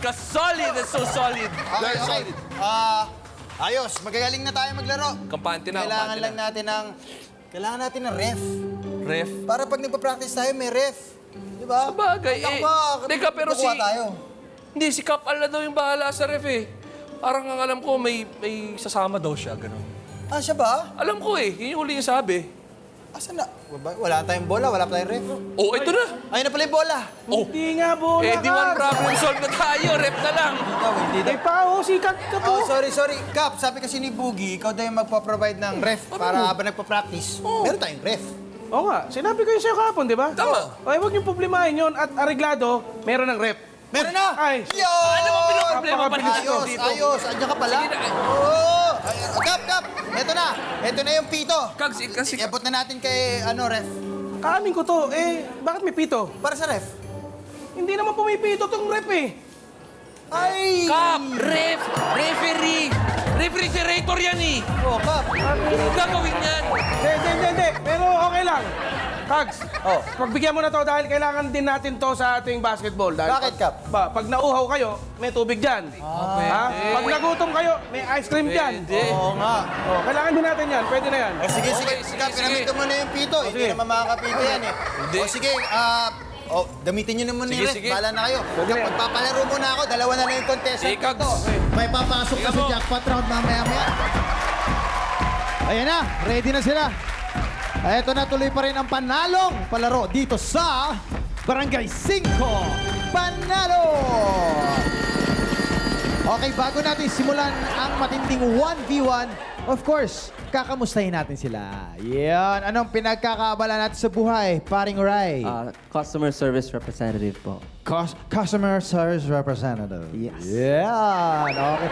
Ka-solid and so solid. Okay, okay. Ayos, magagaling na tayo maglaro. Kampante na, Kailangan kampante lang natin ng ref. Ref. Para pag nagpa-practice tayo, may ref. Di ba? Sabagay, Teka, pero Kukuha tayo. Hindi, si Kap Al na daw yung bahala sa ref eh. Parang ang alam ko, may sasama daw siya, gano'n. Ah, siya ba? Alam ko eh, yun yung huli niya sabi. Asan na? Wala tayong bola, wala pa tayong ref. Oh, ito na. Ayun na pala yung bola. Oh, Hindi nga, bola eh, di one problem solved na tayo. Ref na lang. Ikaw, hindi daw. Ay, pao, sikat ka Oh, po. sorry. Kap, sabi kasi ni Boogie, ikaw daw yung magpa-provide ng ref para habang nagpa-practice. Meron tayong ref. Oo nga, sinabi ko yun sa'yo kahapon, di ba? Tama. Okay, huwag niyong problemahin yun at areglado, meron ng rep. Meron na! Ay. Yo! Ano ba pinoproblema pa Napakabilis natin ko. dito? Ayos! Andiyan ka pala? Sige na. Oo! Kap! Ito na! Ito na yung pito. Kasi Iabot na natin kay, ref. Kaamin ko to, bakit may pito? Para sa ref. Hindi naman pumipito tong rep Ay! Kap, ref, referee, refrigerator yan eh. Oh, Kap. Huwag gagawin yan. Hindi. Pero okay lang. Kags, pagbigyan mo na to dahil kailangan din natin to sa ating basketball. Dahil Bakit, Kap? Pag nauuhaw kayo, may tubig dyan. Ha? Pag nagutom kayo, may ice cream dyan. Pwede. Oo nga. Kailangan din natin yan. Pwede na yan. Sige. sige, Kap, sige. pinamit ko muna yung pito. Hindi sige. naman makakapito yan eh. Hindi. O sige, gamitin nyo na muna yung ref. Sige. Bahala na kayo. Kap, magpapalaro muna ako. Dalawa na lang yung contestant Sige, Kags. dito. May papasok na Sige sa po. jackpot round mamaya-maya. Ayan na, ready na sila. Eto na, tuloy pa rin ang panalong palaro dito sa Barangay 5 Panalo! Okay, bago natin simulan ang matinding 1v1, of course, kakamustahin natin sila. Yan, anong pinagkakaabala natin sa buhay, paring Rai? Customer service representative po. Customer service representative. Yes. Yan, okay.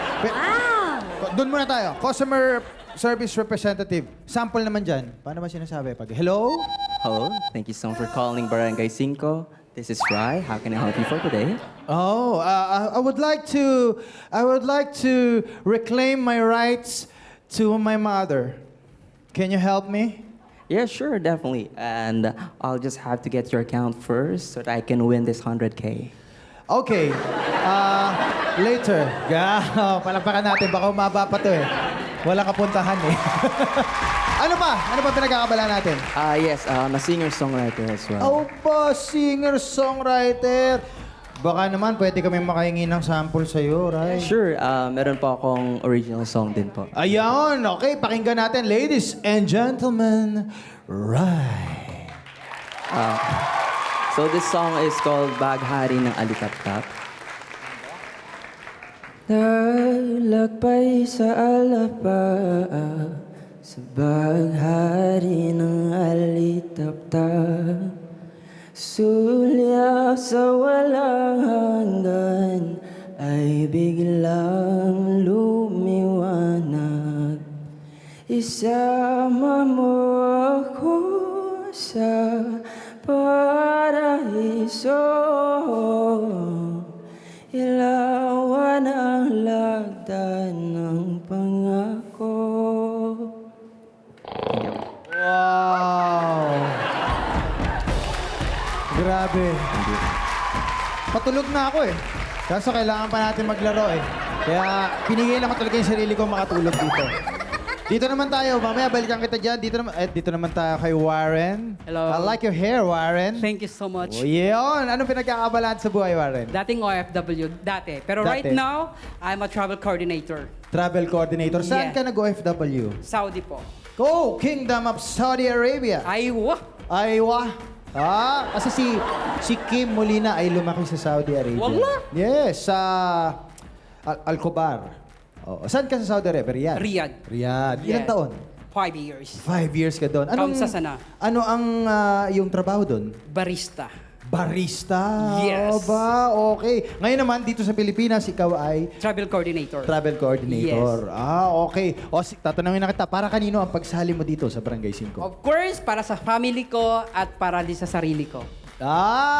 Doon muna tayo. Customer service representative. Sample naman dyan. Paano ba sinasabi? Pag, hello? Hello, thank you so much for calling Barangay 5. This is Rai. How can I help you for today? Oh, I would like to reclaim my rights to my mother. Can you help me? Yeah, sure, definitely. And I'll just have to get your account first so that I can win this 100K. Okay. Later. Palakpakan natin. Baka umaba pa to eh. Walang kapuntahan eh. Ano pa? Ano pa pinagkakabala natin? Yes, I'm a singer-songwriter as well. Opa, singer-songwriter. Baka naman pwede kami makahingi ng sample sa'yo, right? Sure, meron po akong original song din po. Ayan, okay. Pakinggan natin, ladies and gentlemen, right. So this song is called Baghari ng Alitap-tap. Naglakbay sa alapa sa baghari ng alitap-tap, sulyap sa walang hanggan ay biglang lumiwanag. Isama mo ako sa paraiso, ilawan ang lagda ng pangako. Wow! Grabe. Patulog na ako eh. Kaso kailangan pa natin maglaro eh. Kaya pinigil naman talaga yung sarili ko makatulog dito. Dito naman tayo. Mamaya balikan kita dyan. Dito naman tayo kay Warren. Hello. I like your hair, Warren. Thank you so much. Oh, yun. Anong pinagkakabalaan sa buhay, Warren? Dating OFW, dati. Pero Dati. right now, I'm a travel coordinator. Travel coordinator. Saan Yeah. ka nag-OFW? Saudi po. Oh, Kingdom of Saudi Arabia. Aywa! Aywa. Kasi si Kim Molina ay lumaki sa Saudi Arabia. Wala. Yes, sa Al-Khobar. Oh, saan ka sa Saudi Arabia? Riyadh. Riyadh. Ilang Yeah. taon? 5 years. 5 years ka doon. Kamsa sana. Ano ang yung trabaho doon? Barista. Barista. Yes. O ba? Okay. Ngayon naman, dito sa Pilipinas, ikaw ay Travel coordinator. travel coordinator. Okay. O, tatanungin na kita, para kanino ang pagsali mo dito sa Barangay 5? Of course, para sa family ko at para din sa sarili ko.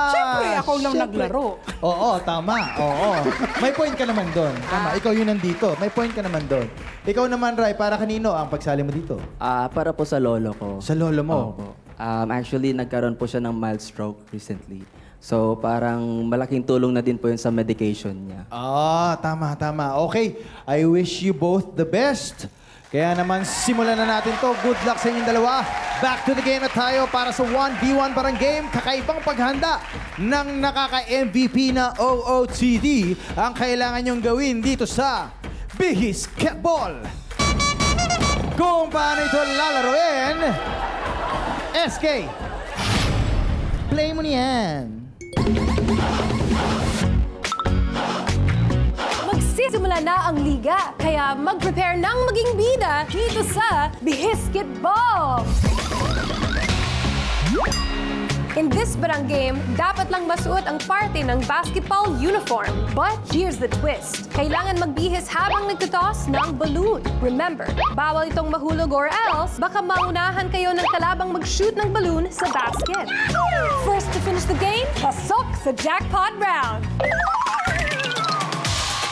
Siyempre, ako lang naglaro. Oo, tama. Oo. May point ka naman doon. Tama, ikaw yun nandito. May point ka naman doon. Ikaw naman, Rai, para kanino ang pagsali mo dito? Para po sa lolo ko. Sa lolo mo? Opo. Actually, nagkaroon po siya ng mild stroke recently. So parang malaking tulong na din po yun sa medication niya. Tama. Okay, I wish you both the best. Kaya naman, simulan na natin to. Good luck sa inyong dalawa. Back to the game na tayo para sa 1v1 parang game. Kakaibang paghanda ng nakaka-MVP na OOTD ang kailangan nyong gawin dito sa Bihisketball. Kung paano ito lalaroin, SK, play mo niyan. Magsisimula na ang liga, kaya mag-prepare ng maging bida dito sa Bihisketball! In this barang game, dapat lang masuot ang parte ng basketball uniform. But here's the twist. Kailangan magbihis habang nagtotoss ng balloon. Remember, bawal itong mahulog or else baka maunahan kayo ng kalabang mag-shoot ng balloon sa basket. First to finish the game, pasok sa jackpot round!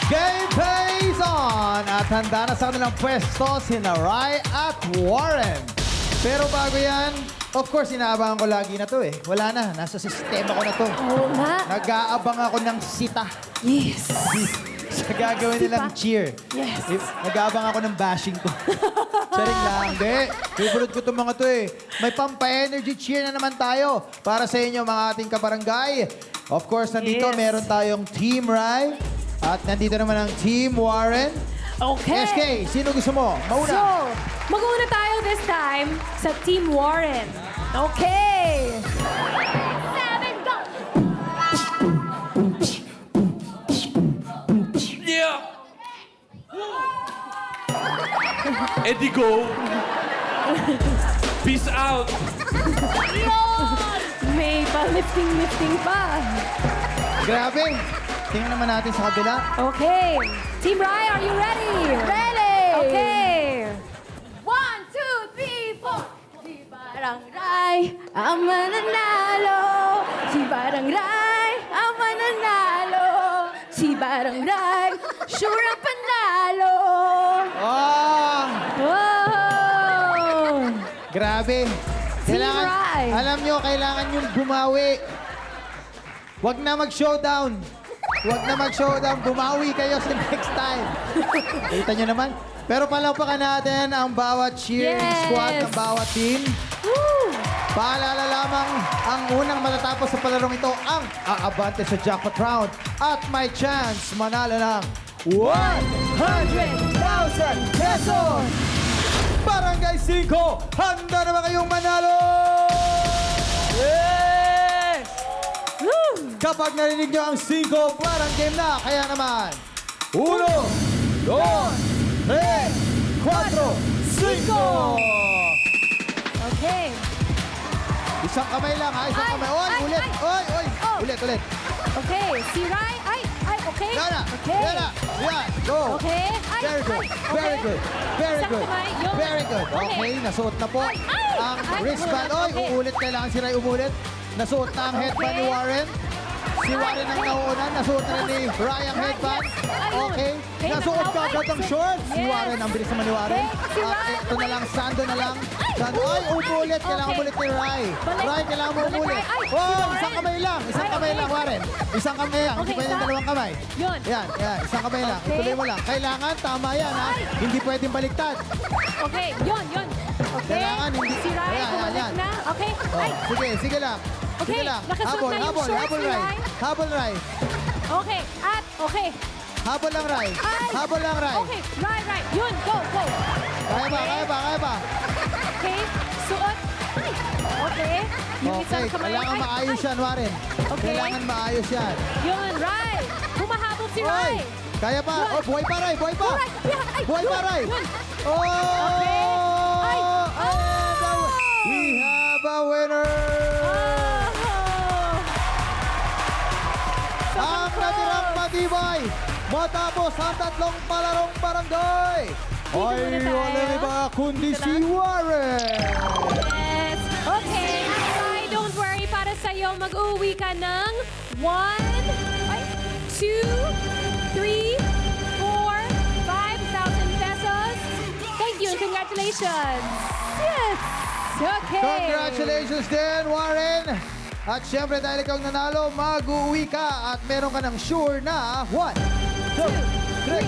Game plays on! At handa na sa kanilang pwesto si Rai at Warren. Pero bago yan, of course, inaabangan ko lagi na to eh. Wala na, nasa sistema ko na to. Oo nga. Nag-aabang ako ng sita Yes. sa gagawin nilang cheer. Yes. Nag-aabang ako ng bashing ko. Charing lang. Hindi. Favorite ko itong mga to eh. May pampa-energy cheer na naman tayo para sa inyo mga ating kabarangay. Of course, nandito Yes. meron tayong Team Rai. At nandito naman ang Team Warren. Okay. SK, sino gusto mo? Mauna. So, mag-uuna tayo this time sa Team Warren. Okay. 7, go! Yeah! Eddie, go! Peace out! May pa-lifting pa. Grabe. Tingnan naman natin sa kabila. Okay. Team Rai, are you ready? Ready! Okay. 1, 2, 3, 4. Si Barangay ang mananalo. Si Barangay ang mananalo. Si Barangay, sure ang panalo. Oh! Oh! Grabe. Rai. Alam nyo, kailangan yung bumawi. Huwag na mag-showdown. Huwag na mag-showdown. Bumawi kayo sa next time. Kita nyo naman. Pero palampakan natin ang bawat cheering Yes. squad ng bawat team. Woo! Paalala lamang, ang unang matatapos sa palarong ito ang aabante sa jackpot round at may chance manalo ng 100,000 pesos! Barangay 5, handa na ba kayong manalo? Yes! Kapag narinig nyo ang 5, parang game na. Kaya naman, 1, 2, 3, 4, 5! Okay. Isang kamay lang ha, isang Ay, kamay. Oy, ay, ulit. ay. Oy, oy. Oh. Ulit. Okay. Si Rai, okay? Yana, Okay. Yana. Yan, go. Okay. Ay, Very good. ay, Very okay. good. Very Isang good. kamay, yun. Very good. Okay. Okay, nasuot na po Ay, ay. ang Ay, wristband. umulit. Oy, Okay. uulit. Kailangan si Rai umulit. Nasuot na ang headband ni Okay. Warren. Si Warren ang okay. nauna. Nasuot na rin ni Rai ang headband. Yes. Ayun. Okay. Okay, Nasuot ka nakaway. agad ang shorts. Si Yes. Warren, ang bilis naman ni Warren. Okay, si At Rai, ito na lang, sando na lang. Ay. Sando. Ay, umulit. Kailangan Okay. umulit ni Rai. Balik. Rai, kailangan mo Balik, umulit. Rai. Ay, si Oh, Warren. isang kamay lang. Isang Ay, kamay okay. lang, Warren. Isang kamay lang. Hindi Okay, pwedeng isa. dalawang kamay. Yun. Yan. Isang kamay lang. Okay. Ituloy mo lang. Kailangan, tama yan, ha? Ay. Hindi pwedeng baliktad. Okay, yun. Okay. Kailangan hindi. Si Rai, Ayan, bumalik ayan. na. Okay. Oh, Ay, sige lang. Okay, Sige lang. nakasuot Habol, na yung habol, shorts habol, ni Rai. Rai. Habol, Rai. okay. At, okay. Habol lang, Rai. Ay. Habol lang, Rai. Okay, right. Yun, go. Kaya ba? Okay, suot. Ay, okay. Yung isang Okay, kamay. kailangan Ay, maayos ay. yan, Warren. Okay. Kailangan maayos yan. Yun, Rai. Humahabol si Oy, Rai. kaya pa. Yun. Oh, buhay pa, Rai. Buhay pa. Alright, yeah, ay, Buhay pa, yun, Rai. yun. Oh! Okay. Ay. And we have a winner! Oh. Ang natirang matibay matapos ang tatlong palarong barangay ay muna tayo. wala iba kundi Dito si lang. Warren. Yes. Okay, Rai, don't worry. Para sa'yo, mag-uwi ka ng 1, 2, 3, 4, 5,000 pesos. Thank you and congratulations. Yes. Okay. Congratulations din, Warren. At syempre, dahil ikaw nanalo, mag-uwi ka at meron ka ng sure na 1, 2, 3,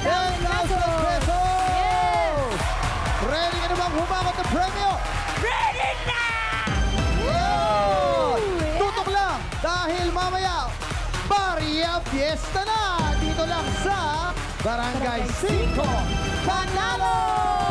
10,000 pesos! Ready ka na bang humakot ng premyo? Ready na! Tutok lang dahil mamaya, Barya Fiesta na! Dito lang sa Barangay 5 Panalo!